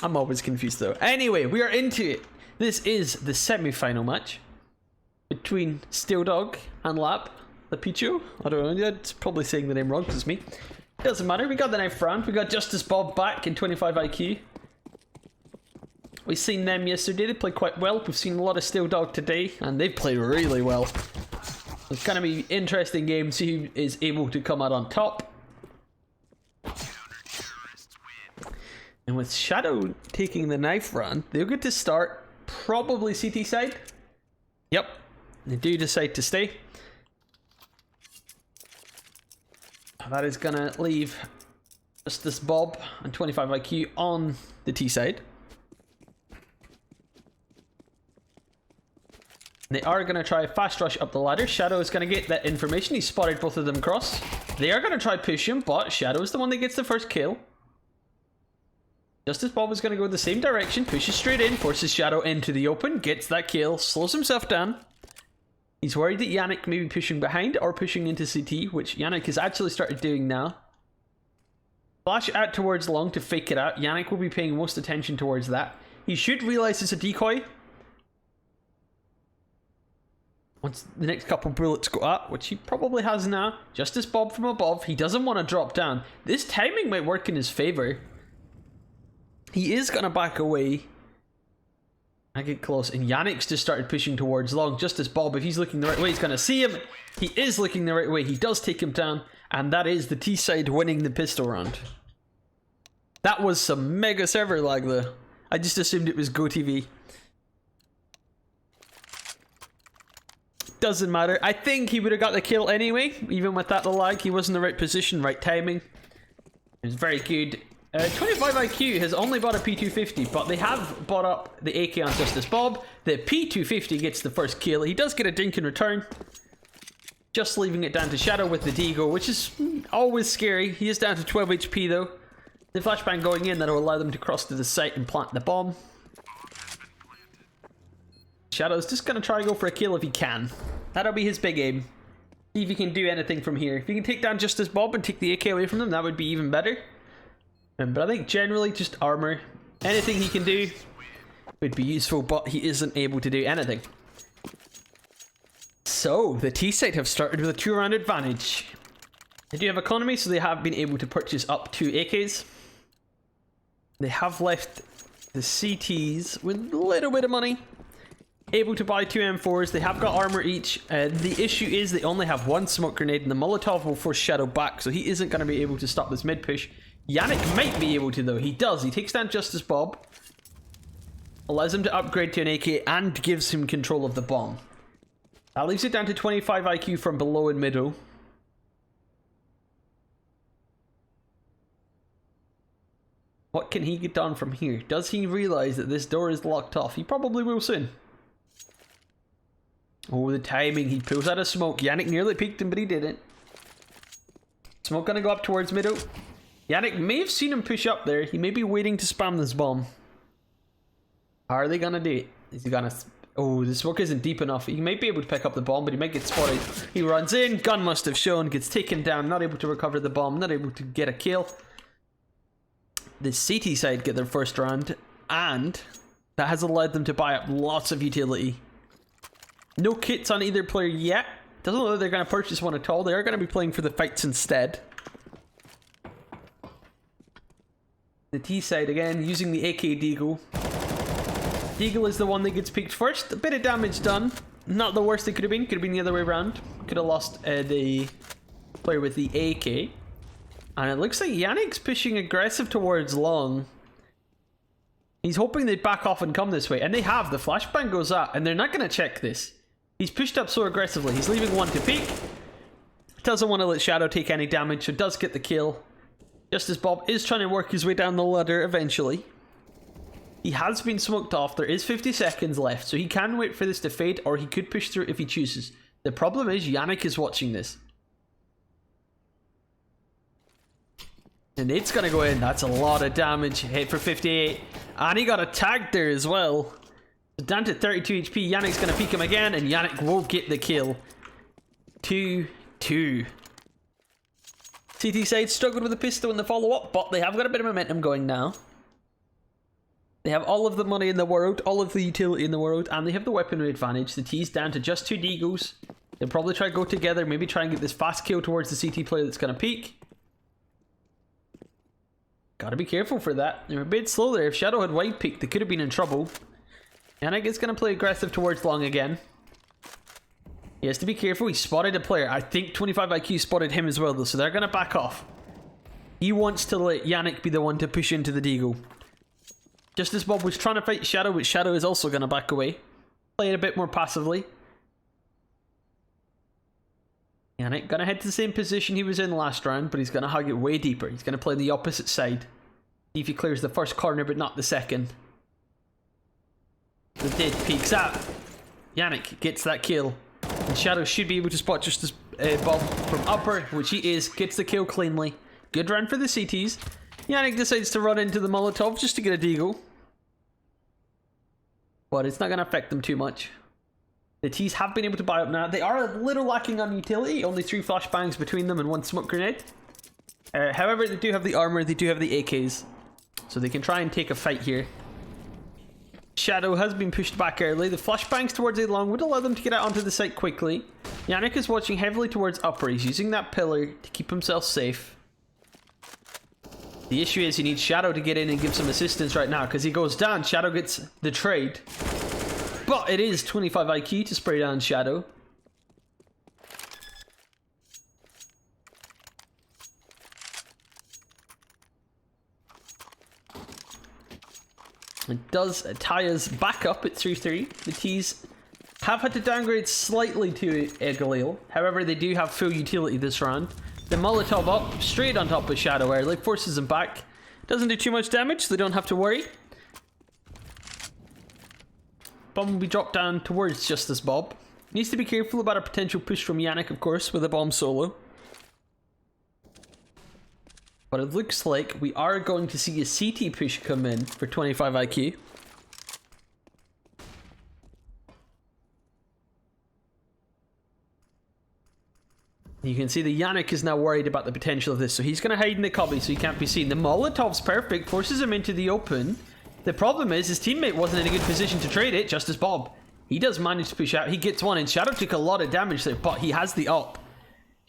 I'm always confused though. Anyway, we are into it. This is the semi-final match between Stilldog and Lapacho. I don't know, it's probably saying the name wrong because it's me. Doesn't matter, we got the knife round. We got Justice Bob back in 25 IQ. We've seen them yesterday, they played quite well. We've seen a lot of Stilldog today, and they played really well. It's going to be an interesting game, see who is able to come out on top. And with Shadow taking the knife run, they'll get to start probably CT side. Yep, they do decide to stay. That is going to leave Justice Bob and 25 IQ on the T side. They are going to try fast rush up the ladder. Shadow is going to get that information. He spotted both of them cross. They are going to try push him, but Shadow is the one that gets the first kill. Justice Bob is going to go the same direction, pushes straight in, forces Shadow into the open, gets that kill, slows himself down. He's worried that Yannick may be pushing behind or pushing into CT, which Yannick has actually started doing now. Flash out towards long to fake it out. Yannick will be paying most attention towards that. He should realize it's a decoy once the next couple bullets go up, which he probably has now. Justice Bob from above. He doesn't want to drop down. This timing might work in his favor. He is going to back away. I get close, and Yannick's just started pushing towards long. Justice Bob, if he's looking the right way, he's going to see him. He is looking the right way. He does take him down, and that is the T side winning the pistol round. That was some mega server lag though. I just assumed it was GoTV. Doesn't matter. I think he would have got the kill anyway, even with that lag. He was in the right position, right timing. It was very good. 25 IQ has only bought a P250, but they have bought up the AK on Justice Bob. The P250 gets the first kill. He does get a dink in return. Just leaving it down to Shadow with the Deagle, which is always scary. He is down to 12 HP though. The flashbang going in, that will allow them to cross to the site and plant the bomb. Shadow's just going to try to go for a kill if he can. That'll be his big aim. See if he can do anything from here. If he can take down Justice Bob and take the AK away from them, that would be even better. But I think generally just armor. Anything he can do would be useful, but he isn't able to do anything. So, the T-side have started with a 2-round advantage. They do have economy, so they have been able to purchase up 2 AKs. They have left the CTs with a little bit of money. Able to buy 2 M4s. They have got armor each. The issue is they only have 1 smoke grenade, and the Molotov will force Shadow back, so he isn't going to be able to stop this mid push. Yannick might be able to though. He does. He takes down Justice Bob, allows him to upgrade to an AK, and gives him control of the bomb. That leaves it down to 25 IQ from below and middle. What can he get done from here? Does he realize that this door is locked off? He probably will soon. Oh, the timing. He pulls out a smoke. Yannick nearly peeked him, but he didn't. Smoke gonna go up towards middle. Yannick may have seen him push up there. He may be waiting to spam this bomb. How are they gonna do it? Is he gonna... Oh, the smoke isn't deep enough. He might be able to pick up the bomb, but he might get spotted. He runs in. Gun must have shown. Gets taken down. Not able to recover the bomb. Not able to get a kill. The CT side get their first round, and that has allowed them to buy up lots of utility. No kits on either player yet. Doesn't look like they're going to purchase one at all. They are going to be playing for the fights instead. The T side again, using the AK Deagle. Deagle is the one that gets picked first. A bit of damage done. Not the worst it could have been. Could have been the other way around. Could have lost the player with the AK. And it looks like Yannick's pushing aggressive towards long. He's hoping they'd back off and come this way. And they have. The flashbang goes up. And they're not going to check this. He's pushed up so aggressively. He's leaving one to peek. Doesn't want to let Shadow take any damage. So does get the kill. Justice Bob is trying to work his way down the ladder eventually. He has been smoked off. There is 50 seconds left. So he can wait for this to fade. Or he could push through if he chooses. The problem is Yannick is watching this. And it's gonna go in. That's a lot of damage. Hit for 58. And he got attacked there as well. Down to 32 HP. Yannick's gonna peek him again, and Yannick will get the kill. 2-2. CT side struggled with the pistol in the follow-up, but they have got a bit of momentum going now. They have all of the money in the world, all of the utility in the world, and they have the weaponry advantage. The T's down to just 2 deagles. They'll probably try to go together, maybe try and get this fast kill towards the CT player that's going to peek. Gotta be careful for that. They're a bit slow there. If Shadow had wide peeked, they could have been in trouble. Yannick is going to play aggressive towards long again. He has to be careful. He spotted a player. I think 25 IQ spotted him as well, though, so they're going to back off. He wants to let Yannick be the one to push into the deagle. Just as Bob was trying to fight Shadow, but Shadow is also going to back away. Play it a bit more passively. Yannick going to head to the same position he was in last round, but he's going to hug it way deeper. He's going to play the opposite side. See if he clears the first corner, but not the second. The dead peeks out. Yannick gets that kill. And Shadow should be able to spot just as Bob from upper, which he is. Gets the kill cleanly. Good run for the CTs. Yannick decides to run into the Molotov just to get a deagle. But it's not going to affect them too much. The T's have been able to buy up now. They are a little lacking on utility. Only 3 flashbangs between them and 1 smoke grenade. However, they do have the armor. They do have the AKs. So they can try and take a fight here. Shadow has been pushed back early. The flashbangs towards A long would allow them to get out onto the site quickly. Yannick is watching heavily towards upper. He's using that pillar to keep himself safe. The issue is he needs Shadow to get in and give some assistance right now, because he goes down. Shadow gets the trade. But it is 25 IQ to spray down Shadow. It does tie us back up at 3-3. The T's have had to downgrade slightly to Galil. However, they do have full utility this round. The Molotov up, straight on top of Shadow early, forces him back. Doesn't do too much damage, so they don't have to worry. Bomb will be dropped down towards Justice Bob. Needs to be careful about a potential push from Yannick, of course, with a bomb solo. But it looks like we are going to see a CT push come in for 25 IQ. You can see the Yannick is now worried about the potential of this, so he's going to hide in the cubby so he can't be seen. The Molotov's perfect, forces him into the open. The problem is his teammate wasn't in a good position to trade it, just as Bob. He does manage to push out. He gets one, and Shadow took a lot of damage there, but he has the up.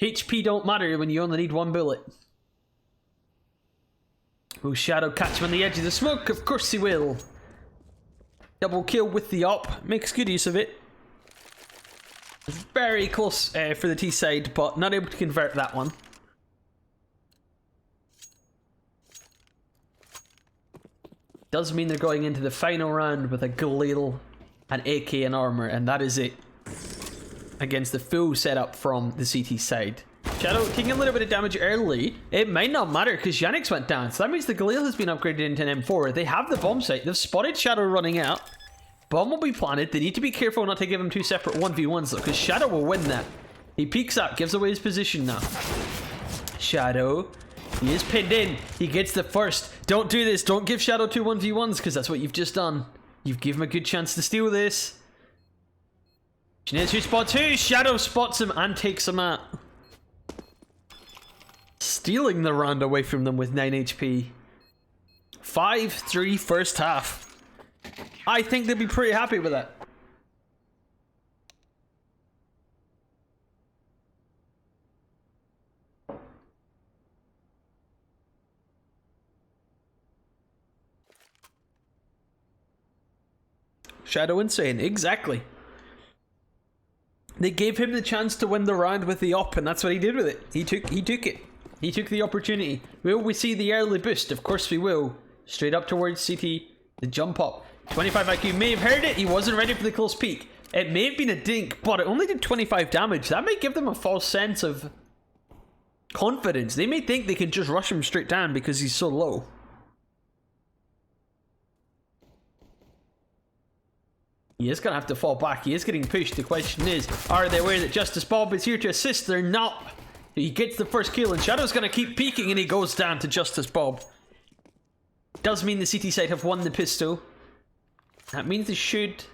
HP don't matter when you only need 1 bullet. Will Shadow catch him on the edge of the smoke? Of course he will. Double kill with the op. Makes good use of it. It's very close for the T side, but not able to convert that one. Does mean they're going into the final round with a Galil, an AK and armor, and that is it. Against the full setup from the CT side. Shadow taking a little bit of damage early. It might not matter because Yannick's went down, so that means the Galil has been upgraded into an M4. They have the bomb site. They've spotted Shadow running out. Bomb will be planted. They need to be careful not to give him 2 separate 1v1s though, because Shadow will win that. He peeks up, gives away his position now. Shadow, he is pinned in. He gets the first. Don't do this. Don't give Shadow 2 1v1s because that's what you've just done. You've given him a good chance to steal this. Chinez who spots who? Shadow spots him and takes him out. Stealing the round away from them with 9 HP. 5-3 first half. I think they'll be pretty happy with that. Shadow insane, exactly. They gave him the chance to win the round with the op, and that's what he did with it. He took it. He took the opportunity. Will we see the early boost? Of course we will. Straight up towards CT. The jump up. 25 IQ may have heard it. He wasn't ready for the close peek. It may have been a dink, but it only did 25 damage. That might give them a false sense of confidence. They may think they can just rush him straight down because he's so low. He is going to have to fall back. He is getting pushed. The question is, are they aware that Justice Bob is here to assist? They're not. He gets the first kill, and Shadow's going to keep peeking, and he goes down to Justice Bob. Does mean the CT side have won the pistol. That means they should,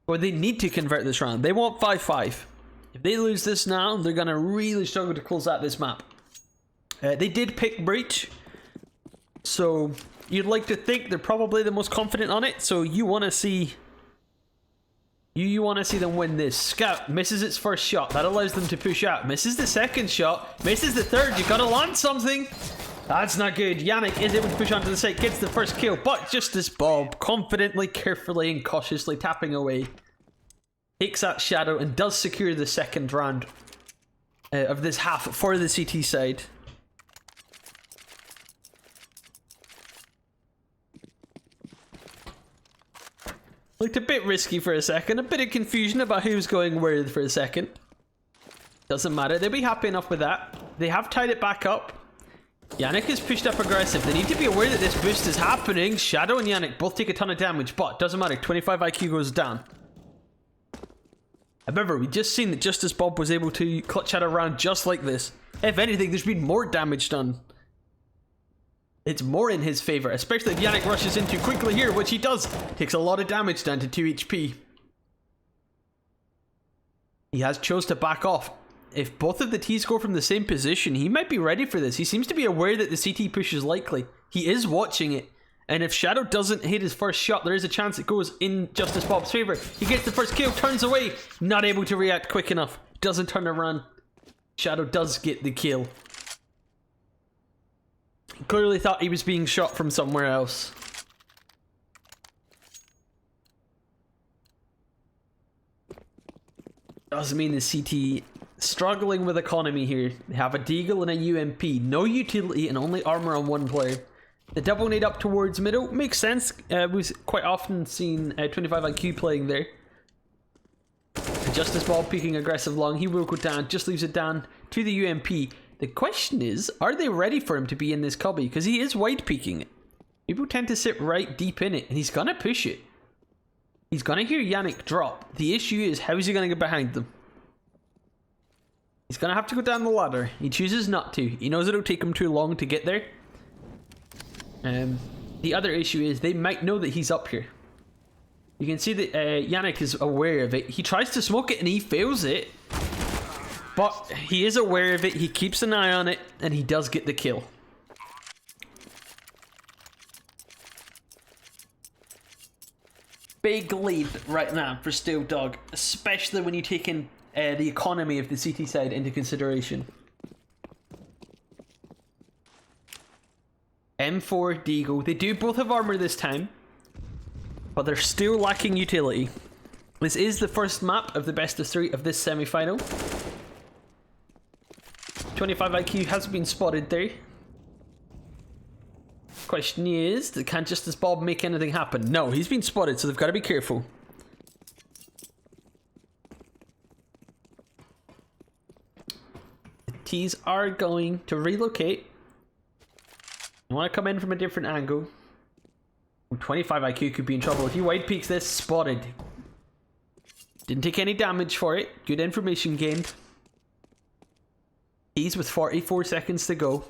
or they need to convert this round. They want 5-5. If they lose this now, they're going to really struggle to close out this map. They did pick Breach, so You'd like to think they're probably the most confident on it, so you want to see... You want to see them win this. Scout misses its first shot. That allows them to push out. Misses the second shot. Misses the third. You gotta land something. That's not good. Yannick is able to push onto the site. Gets the first kill. But just as Bob, confidently, carefully, and cautiously tapping away, takes that shadow and does secure the second round of this half for the CT side. Looked a bit risky for a second, a bit of confusion about who's going where for a second. Doesn't matter, they'll be happy enough with that. They have tied it back up. Yannick is pushed up aggressive. They need to be aware that this boost is happening. Shadow and Yannick both take a ton of damage, but doesn't matter, 25 IQ goes down. Remember, we just seen that Justice Bob was able to clutch out a round just like this. If anything, there's been more damage done. It's more in his favor, especially if Yannick rushes in too quickly here, which he does. Takes a lot of damage down to 2 HP. He has chose to back off. If both of the T's go from the same position, he might be ready for this. He seems to be aware that the CT push is likely. He is watching it. And if Shadow doesn't hit his first shot, there is a chance it goes in Justice Bob's favor. He gets the first kill, turns away, not able to react quick enough. Doesn't turn around. Shadow does get the kill. Clearly thought he was being shot from somewhere else. Does mean the CT struggling with economy here. They have a Deagle and a UMP. No utility and only armor on one player. The double nade up towards middle makes sense. We've quite often seen 25 IQ playing there. Justice Bob peeking aggressive long. He will go down. Just leaves it down to the UMP. The question is, are they ready for him to be in this cubby? Because he is wide peeking it. People tend to sit right deep in it, and he's gonna push it. He's gonna hear Yannick drop. The issue is, how is he gonna get behind them? He's gonna have to go down the ladder. He chooses not to. He knows it'll take him too long to get there. The other issue is, they might know that he's up here. You can see that Yannick is aware of it. He tries to smoke it, and he fails it. But he is aware of it, he keeps an eye on it, and he does get the kill. Big lead right now for StilldDog, especially when you take in the economy of the CT side into consideration. M4, Deagle, they do both have armor this time, but they're still lacking utility. This is the first map of the best of 3 of this semi-final. 25 IQ has been spotted there. Question is, can Justice Bob make anything happen? No, he's been spotted, so they've got to be careful. The T's are going to relocate. I want to come in from a different angle. 25 IQ could be in trouble. If he wide peeks this, spotted. Didn't take any damage for it. Good information gained. He's with 44 seconds to go.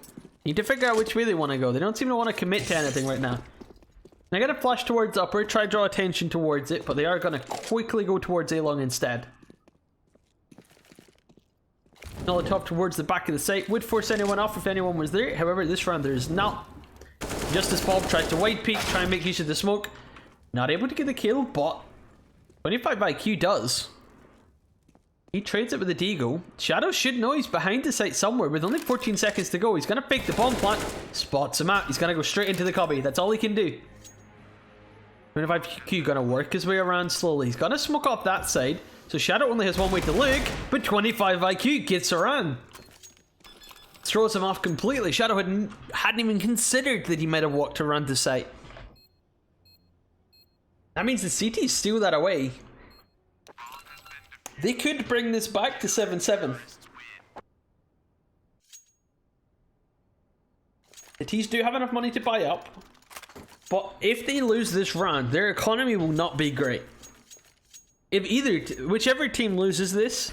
Need to figure out which way they want to go. They don't seem to want to commit to anything right now. They're going to flash towards upper, try to draw attention towards it, but they are going to quickly go towards A-long instead. Another top towards the back of the site. Would force anyone off if anyone was there. However, this round there is not. Justice Bob tries to wide peek, try and make use of the smoke. Not able to get the kill, but 25 IQ does. He trades it with a Deagle. Shadow should know he's behind the site somewhere. With only 14 seconds to go, he's going to fake the bomb plant. Spots him out. He's going to go straight into the cubby. That's all he can do. 25Q going to work his way around slowly. He's going to smoke off that side. So Shadow only has one way to look, but 25 IQ gets around. Throws him off completely. Shadow hadn't even considered that he might have walked around the site. That means the CT steal that away. They could bring this back to 7-7. The T's do have enough money to buy up, but if they lose this round, their economy will not be great. If whichever team loses this,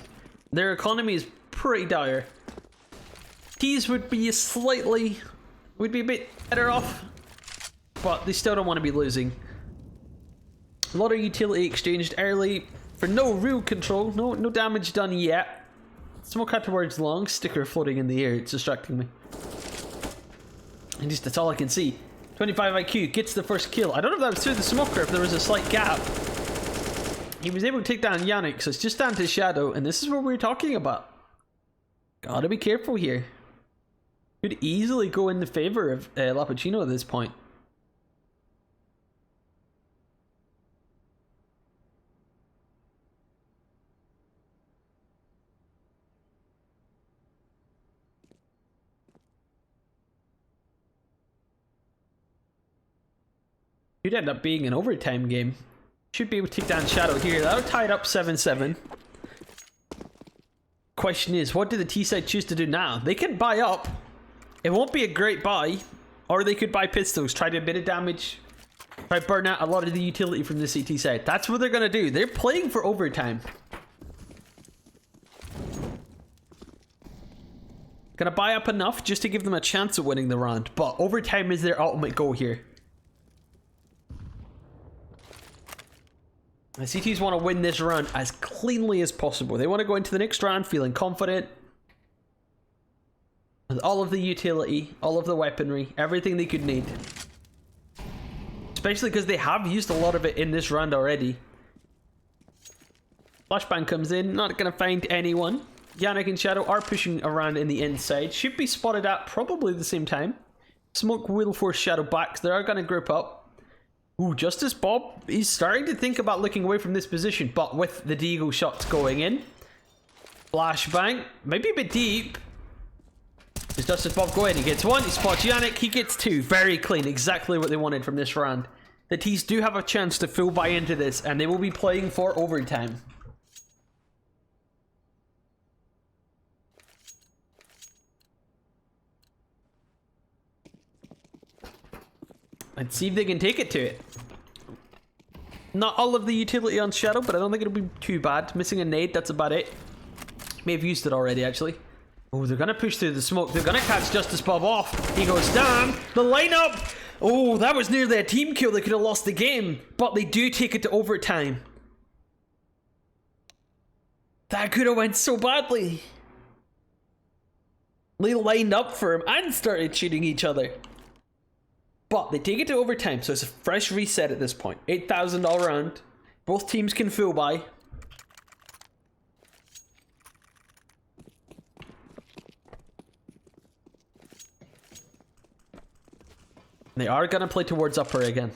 their economy is pretty dire. T's would be a bit better off, but they still don't want to be losing. A lot of utility exchanged early. For no real control, no damage done yet. Smoke out towards long, sticker floating in the air, it's distracting me. And just that's all I can see. 25 IQ, gets the first kill. I don't know if that was through the smoker, if there was a slight gap. He was able to take down Yannick, so it's just down to Shadow, and this is what we're talking about. Gotta be careful here. Could easily go in the favor of Lapacho at this point. Could end up being an overtime game. Should be able to take down Shadow here. That'll tie it up 7-7. Question is, what do the T side choose to do now? They can buy up. It won't be a great buy. Or they could buy pistols, try to do a bit of damage, try to burn out a lot of the utility from the CT side. That's what they're going to do. They're playing for overtime. Gonna buy up enough just to give them a chance of winning the round. But overtime is their ultimate goal here. The CTs want to win this round as cleanly as possible. They want to go into the next round feeling confident. With all of the utility, all of the weaponry, everything they could need. Especially because they have used a lot of it in this round already. Flashbang comes in, not going to find anyone. Yannick and Shadow are pushing around in the inside. Should be spotted at probably the same time. Smoke will force Shadow back. They are going to group up. Ooh, Justice Bob, he's starting to think about looking away from this position, but with the Deagle shots going in. Flashbang, maybe a bit deep. Does Justice Bob go in? He gets one, he spots Yannick, he gets two. Very clean, exactly what they wanted from this round. The T's do have a chance to full buy into this, and they will be playing for overtime. Let's see if they can take it to it. Not all of the utility on Shadow, but I don't think it'll be too bad. Missing a nade, that's about it. May have used it already, actually. Oh, they're going to push through the smoke. They're going to catch Justice Bob off. He goes down. The lineup. Oh, that was nearly a team kill. They could have lost the game. But they do take it to overtime. That could have went so badly. They lined up for him and started shooting each other. But they take it to overtime, so it's a fresh reset at this point. 8,000 all around. Both teams can full buy. They are going to play towards upper again.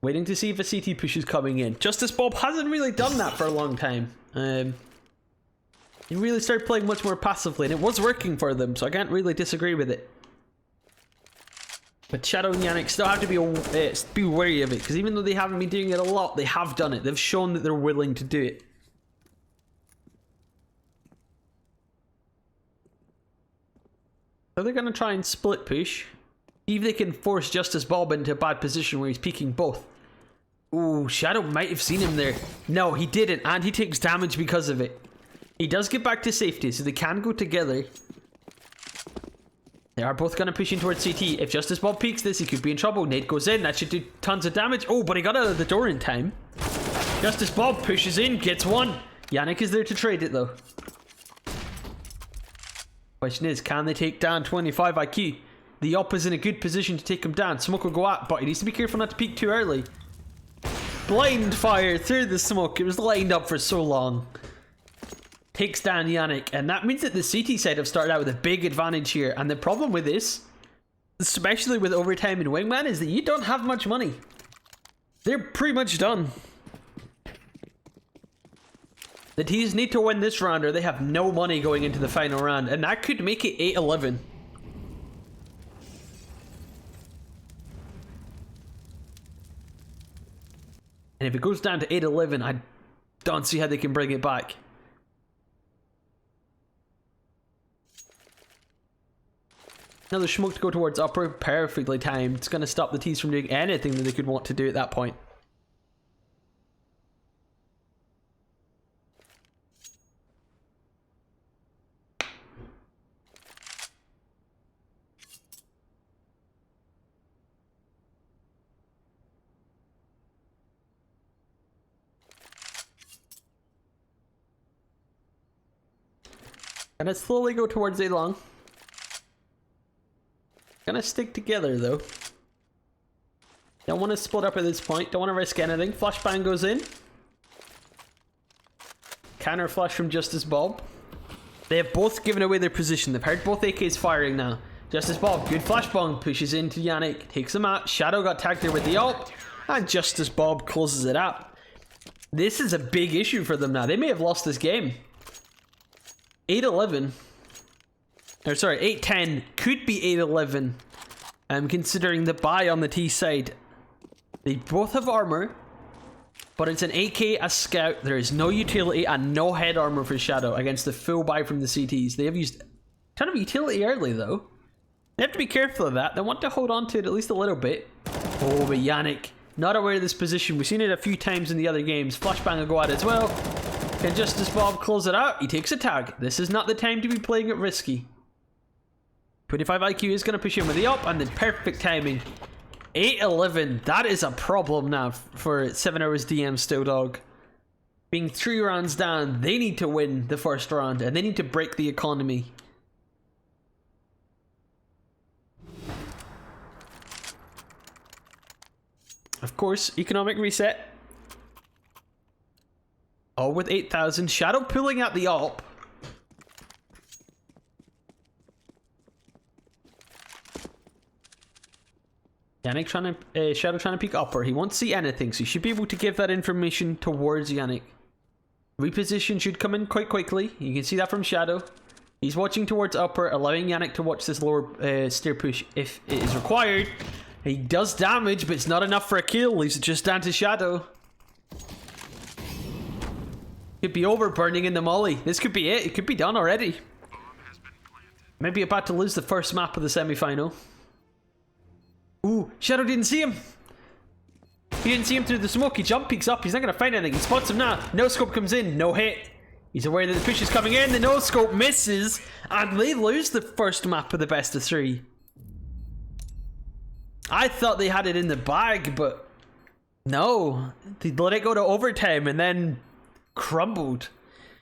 Waiting to see if a CT push is coming in. Justice Bob hasn't really done that for a long time. He really started playing much more passively, and it was working for them, so I can't really disagree with it. But Shadow and Yannick still have to be wary of it, because even though they haven't been doing it a lot, they have done it. They've shown that they're willing to do it. So they're going to try and split push. See if they can force Justice Bob into a bad position where he's peeking both. Ooh, Shadow might have seen him there. No, he didn't, and he takes damage because of it. He does get back to safety, so they can go together. They are both going to push in towards CT. If Justice Bob peeks this, he could be in trouble. Nade goes in. That should do tons of damage. Oh, but he got out of the door in time. Justice Bob pushes in, gets one. Yannick is there to trade it, though. Question is, can they take down 25 IQ? The op is in a good position to take him down. Smoke will go out, but he needs to be careful not to peek too early. Blind fire through the smoke. It was lined up for so long. Takes down Yannick, and that means that the CT side have started out with a big advantage here. And the problem with this, especially with overtime in Wingman, is that you don't have much money. They're pretty much done. The T's need to win this round or they have no money going into the final round, and that could make it 8-11. And if it goes down to 8-11, I don't see how they can bring it back. Another smoke to go towards upper, perfectly timed. It's going to stop the T's from doing anything that they could want to do at that point. And it slowly go towards A long. gonna stick together though. Don't want to split up at this point. Don't want to risk anything. Flashbang goes in. Counter flash from Justice Bob. They have both given away their position. They've heard both AKs firing now. Justice Bob, good flashbang, pushes into Yannick, takes him out. Shadow got tagged there with the ult, and Justice Bob closes it up. This is a big issue for them now. They may have lost this game. 8-11. Or sorry, 8-10. Could be 8-11. Considering the buy on the T side. They both have armor, but it's an AK, a scout. There is no utility and no head armor for Shadow against the full buy from the CTs. They have used a ton of utility early though. They have to be careful of that. They want to hold on to it at least a little bit. Oh, but Yannick, not aware of this position. We've seen it a few times in the other games. Flashbang will go out as well. Can Justice Bob close it out? He takes a tag. This is not the time to be playing it risky. 25 IQ is going to push in with the up, and then perfect timing. 8-11. That is a problem now for 7HDMstilldog. Being 3 rounds down, they need to win the first round, and they need to break the economy. Of course, economic reset. All with 8,000. Shadow pulling out the AWP. Yannick trying to, Shadow trying to peek upper. He won't see anything, so he should be able to give that information towards Yannick. Reposition should come in quite quickly. You can see that from Shadow. He's watching towards upper, allowing Yannick to watch this lower stair push if it is required. He does damage, but it's not enough for a kill. Leaves it just down to Shadow. Could be over, burning in the molly. This could be it. It could be done already. Maybe about to lose the first map of the semi-final. Ooh, Shadow didn't see him. He didn't see him through the smoke. He jump peeks up. He's not going to find anything. He spots him now. No scope comes in. No hit. He's aware that the push is coming in. The no scope misses. And they lose the first map of the best of 3. I thought they had it in the bag, but no. They let it go to overtime and then crumbled.